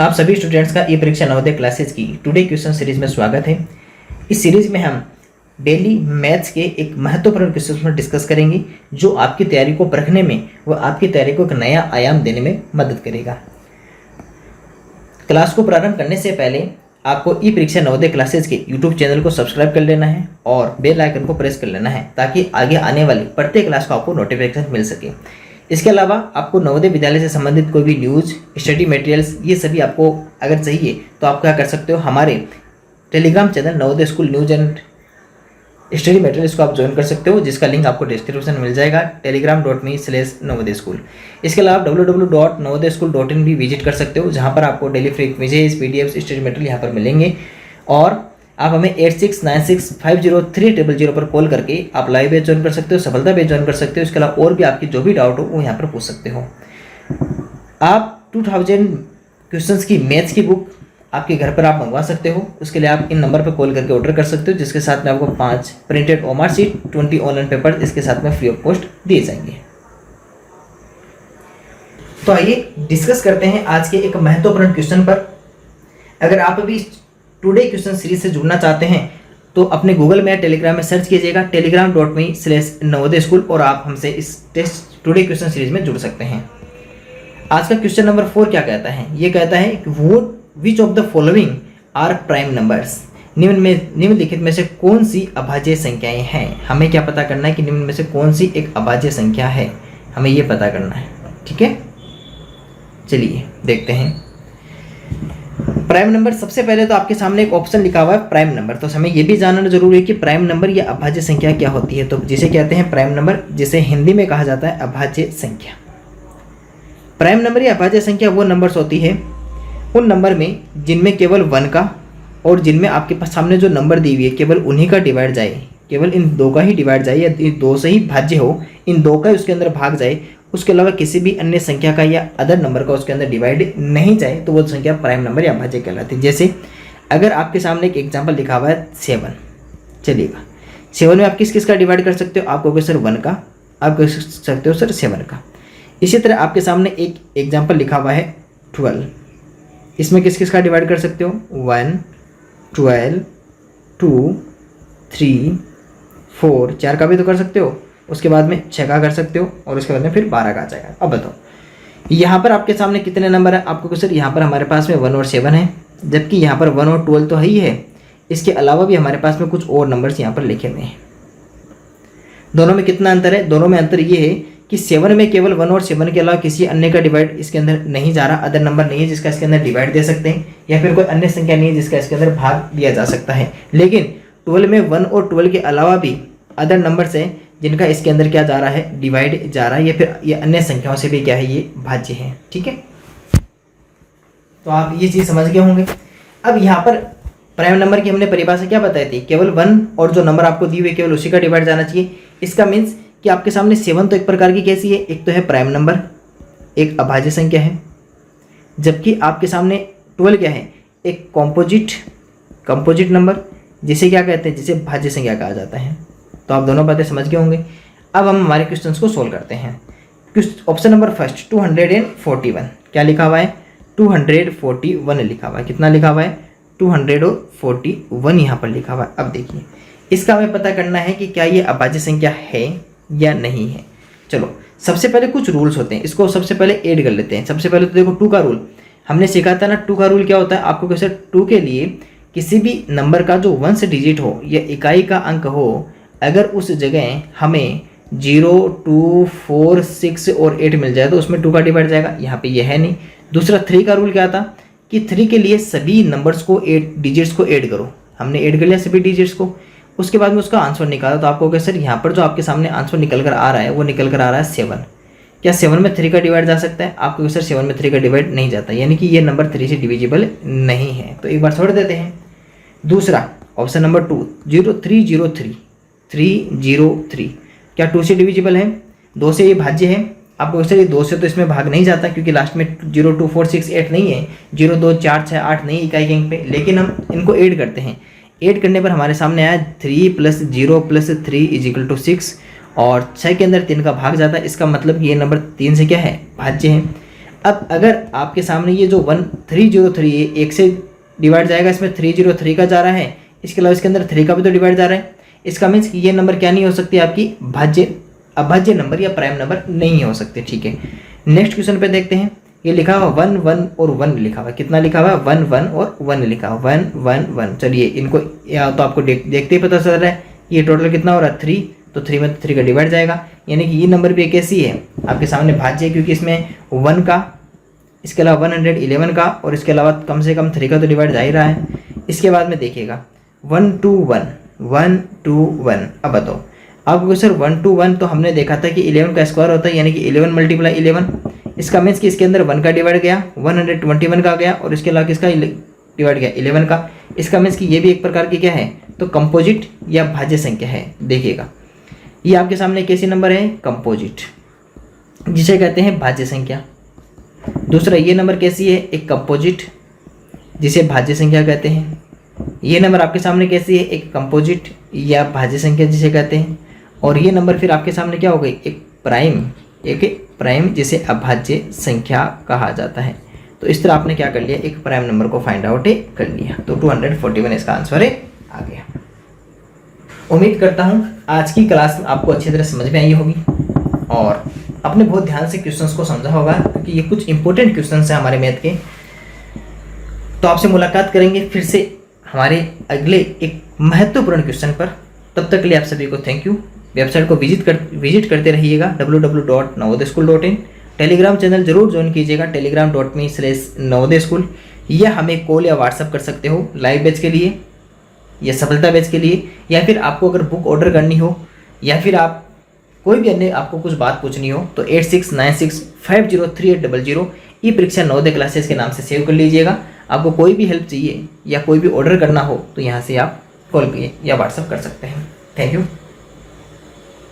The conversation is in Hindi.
आप सभी स्टूडेंट्स का ई परीक्षा नवोदय क्लासेज की टुडे क्वेश्चन सीरीज में स्वागत है। इस सीरीज में हम डेली मैथ्स के एक महत्वपूर्ण क्वेश्चन पर डिस्कस करेंगे जो आपकी तैयारी को परखने में व आपकी तैयारी को एक नया आयाम देने में मदद करेगा। क्लास को प्रारंभ करने से पहले आपको ई परीक्षा नवोदय क्लासेज के यूट्यूब चैनल को सब्सक्राइब कर लेना है और बेल आइकन को प्रेस कर लेना है ताकि आगे आने वाली प्रत्येक क्लास को आपको नोटिफिकेशन मिल सके। इसके अलावा आपको नवोदय विद्यालय से संबंधित कोई भी न्यूज़, स्टडी मटेरियल्स, ये सभी आपको अगर चाहिए तो आप क्या कर सकते हो, हमारे Telegram channel Navodaya school news and study materials को आप ज्वाइन कर सकते हो, जिसका लिंक आपको डिस्क्रिप्शन में मिल जाएगा telegram.me/नवोदय स्कूल। इसके अलावा www.navodayaschool.in भी विजिट कर सकते हो, जहाँ पर आपको daily free quizzes, PDF, study material यहाँ पर मिलेंगे। और आप हमें 8696503000 पर कॉल करके आप लाइव बैच ज्वाइन कर सकते हो, सफलता बैच ज्वाइन कर सकते हो। इसके अलावा और भी आपकी जो भी डाउट हो वो यहाँ पर पूछ सकते हो। आप 2000 क्वेश्चंस की मैथ्स की बुक आपके घर पर आप मंगवा सकते हो। उसके लिए आप इन नंबर पर कॉल करके ऑर्डर कर सकते हो, जिसके साथ में आपको 5 printed OMR sheet, 20 online paper इसके साथ में फ्री ऑफ कॉस्ट दिए जाएंगे। तो आइए डिस्कस करते हैं आज के एक महत्वपूर्ण क्वेश्चन पर। अगर आप अभी टुडे क्वेश्चन सीरीज से जुड़ना चाहते हैं तो अपने गूगल में या टेलीग्राम में सर्च कीजिएगा telegram.me/नवोदय स्कूल और आप हमसे इस टेस्ट टुडे क्वेश्चन सीरीज में जुड़ सकते हैं। आज का क्वेश्चन नंबर 4 क्या कहता है? ये कहता है which of the following are prime numbers. निम्नलिखित में से कौन सी अभाज्य संख्याएं हैं? हमें क्या पता करना है कि निम्न में से कौन सी एक अभाज्य संख्या है, हमें ये पता करना है। ठीक है, चलिए देखते हैं। प्राइम नंबर, सबसे पहले तो आपके सामने एक ऑप्शन लिखा हुआ है प्राइम नंबर, तो हमें यह भी जानना जरूरी है कि प्राइम नंबर या अभाज्य संख्या क्या होती है। तो जिसे कहते हैं प्राइम नंबर, जिसे हिंदी में कहा जाता है अभाज्य संख्या। प्राइम नंबर या अभाज्य संख्या वो नंबर्स होती है उन नंबर में जिनमें केवल 1 का और जिनमें आपके पास सामने जो नंबर दी हुई है केवल उन्हीं का डिवाइड जाए, केवल इन 2 का ही डिवाइड जाए या 2 से ही भाज्य हो, इन 2 का उसके अंदर भाग जाए, उसके अलावा किसी भी अन्य संख्या का या अदर नंबर का उसके अंदर डिवाइड नहीं जाए, तो वो संख्या प्राइम नंबर या अभाज्य कहलाती है। जैसे अगर आपके सामने एक एग्जांपल लिखा हुआ है 7, चलिएगा 7 में आप किस किस का डिवाइड कर सकते हो? आप कहोगे सर 1 का, आप कह सकते हो सर 7 का। इसी तरह आपके सामने एक एग्जाम्पल लिखा हुआ है 12, इसमें किस किस का डिवाइड कर सकते हो? 1, 12, 2, 3, 4, 4 का भी तो कर सकते हो, उसके बाद में 6 का कर सकते हो और उसके बाद में फिर 12 का आ जाएगा। अब बताओ यहाँ पर आपके सामने कितने नंबर है? आपको सर यहाँ पर हमारे पास में 1 और 7 है, जबकि यहाँ पर 1 और 12 तो है ही है, इसके अलावा भी हमारे पास में कुछ और नंबर्स यहाँ पर लिखे हुए हैं। दोनों में कितना अंतर है? दोनों में अंतर ये है कि 7 में केवल 1 और 7 के अलावा किसी अन्य का डिवाइड इसके अंदर नहीं जा रहा, अदर नंबर नहीं है जिसका इसके अंदर डिवाइड दे सकते हैं, या फिर कोई अन्य संख्या नहीं है जिसका इसके अंदर भाग दिया जा सकता है। लेकिन 12 में 1 और 12 के अलावा भी अदर नंबर्स हैं जिनका इसके अंदर क्या जा रहा है? डिवाइड जा रहा है, या फिर ये अन्य संख्याओं से भी क्या है? ये भाज्य है। ठीक है, तो आप ये चीज़ समझ गए होंगे। अब यहाँ पर प्राइम नंबर की हमने परिभाषा क्या बताई थी? केवल 1 और जो नंबर आपको दी हुई केवल उसी का डिवाइड जाना चाहिए। इसका मीन्स कि आपके सामने 7 तो एक प्रकार की कैसी है? एक तो है प्राइम नंबर, एक अभाज्य संख्या है, जबकि आपके सामने 12 क्या है? एक कंपोजिट नंबर, जिसे क्या कहते हैं? जिसे भाज्य संख्या कहा जाता है। तो आप दोनों बातें समझ गए होंगे। अब हम हमारे क्वेश्चंस को सोल्व करते हैं। ऑप्शन नंबर फर्स्ट 241, क्या लिखा हुआ है? 241 लिखा हुआ है। कितना लिखा हुआ है? 241 यहाँ पर लिखा हुआ है। अब देखिए, इसका हमें पता करना है कि क्या ये अभाज्य संख्या है या नहीं है। चलो सबसे पहले कुछ रूल्स होते हैं, इसको सबसे पहले ऐड कर लेते हैं। सबसे पहले तो देखो 2 का रूल हमने सीखा था ना। 2 का रूल क्या होता है? आपको कैसे 2 के लिए किसी भी नंबर का जो 1 डिजिट हो या इकाई का अंक हो, अगर उस जगह हमें 0, 2, 4, 6 और 8 मिल जाए तो उसमें 2 का डिवाइड जाएगा। यहाँ पे यह है नहीं। दूसरा 3 का रूल क्या था कि 3 के लिए सभी नंबर्स को डिजिट्स को ऐड करो। हमने ऐड कर लिया सभी डिजिट्स को, उसके बाद में उसका आंसर निकाला। तो आपको क्या सर यहाँ पर जो आपके सामने आंसर निकल कर आ रहा है वो निकल कर आ रहा है 7। क्या 7 में 3 का डिवाइड जा सकता है? आपको सर 7 में 3 का डिवाइड नहीं जाता, यानी कि ये नंबर 3 से डिविजिबल नहीं है। तो एक बार छोड़ देते हैं। दूसरा ऑप्शन नंबर 2 0303, क्या 2 से डिविजिबल है? 2 से ये भाज्य है। आपको सर ये 2 से तो इसमें भाग नहीं जाता क्योंकि लास्ट में 0, 2, 4, 6, 8 नहीं है, 0, 2, 4, 6, 8 नहीं इकाई के अंक पे। लेकिन हम इनको ऐड करते हैं। ऐड करने पर हमारे सामने आया 3 + 0 + 3 = 6 और 6 के अंदर 3 का भाग जाता है। इसका मतलब कि ये नंबर 3 से क्या है? भाज्य है। अब अगर आपके सामने ये जो 1303 है, 1 से डिवाइड जाएगा, इसमें 303 का जा रहा है, इसके अलावा इसके अंदर 3 का भी तो डिवाइड जा रहा है। इसका मीन्स कि ये नंबर क्या नहीं हो सकती, आपकी अभाज्य नंबर या प्राइम नंबर नहीं हो सकते। ठीक है, नेक्स्ट क्वेश्चन पे देखते हैं। ये लिखा हुआ 1 1 और 1 लिखा हुआ, कितना लिखा हुआ 1 1 और 1 लिखा हुआ 1 1 1। चलिए इनको या तो आपको देखते ही पता चल रहा है ये टोटल कितना हो रहा है 3, तो 3 में 3 का डिवाइड जाएगा, यानी कि ये नंबर भी एक ऐसी है आपके सामने भाज्य है, क्योंकि इसमें 1 का, इसके अलावा 111 का और इसके अलावा कम से कम 3 का तो डिवाइड जा ही रहा है। इसके बाद में देखिएगा 1 2 1 1 2 1। अब बताओ आपको सर 1 2 1 तो हमने देखा था कि 11 का स्क्वायर होता है, यानी कि 11 मल्टीप्लाई 11। इसका मीन्स कि इसके अंदर 1 का डिवाइड गया, 121 का गया और इसके अलावा किसका डिवाइड गया 11 का। इसका मीन्स कि ये भी एक प्रकार की क्या है, तो कंपोजिट या भाज्य संख्या है। देखिएगा ये आपके सामने कैसी नंबर है, कंपोजिट, जिसे कहते हैं भाज्य संख्या। दूसरा ये नंबर कैसी है, एक कंपोजिट जिसे भाज्य संख्या कहते हैं। ये नंबर आपके सामने कैसी है, एक कंपोजिट या भाज्य संख्या जिसे कहते हैं। और ये नंबर फिर आपके सामने क्या हो गई, एक प्राइम जिसे अभाज्य संख्या कहा जाता है। तो इस तरह आपने क्या कर लिया, एक प्राइम नंबर को फाइंड आउट कर लिया। तो 241 इसका आंसर है, आ गया। उम्मीद करता हूँ आज की क्लास आपको अच्छी तरह समझ में आई होगी और आपने बहुत ध्यान से क्वेश्चंस को समझा होगा, क्योंकि ये कुछ इंपॉर्टेंट क्वेश्चंस हैं हमारे मैथ के। तो आपसे मुलाकात करेंगे फिर से हमारे अगले एक महत्वपूर्ण क्वेश्चन पर। तब तक के लिए आप सभी को थैंक यू। वेबसाइट को विजिट करते रहिएगा www.navodayaschool.in। टेलीग्राम चैनल जरूर ज्वाइन कीजिएगा telegram.me/navodayaschool। या हमें कॉल या व्हाट्सअप कर सकते हो लाइव बैच के लिए या सफलता बैच के लिए, या फिर आपको अगर बुक ऑर्डर करनी हो या फिर आप कोई भी अन्य आपको कुछ बात पूछनी हो तो 8696503800 ई परीक्षा नवोदय क्लासेस के नाम से सेव कर लीजिएगा। आपको कोई भी हेल्प चाहिए या कोई भी ऑर्डर करना हो तो यहाँ से आप कॉल या व्हाट्सअप कर सकते हैं। Thank you.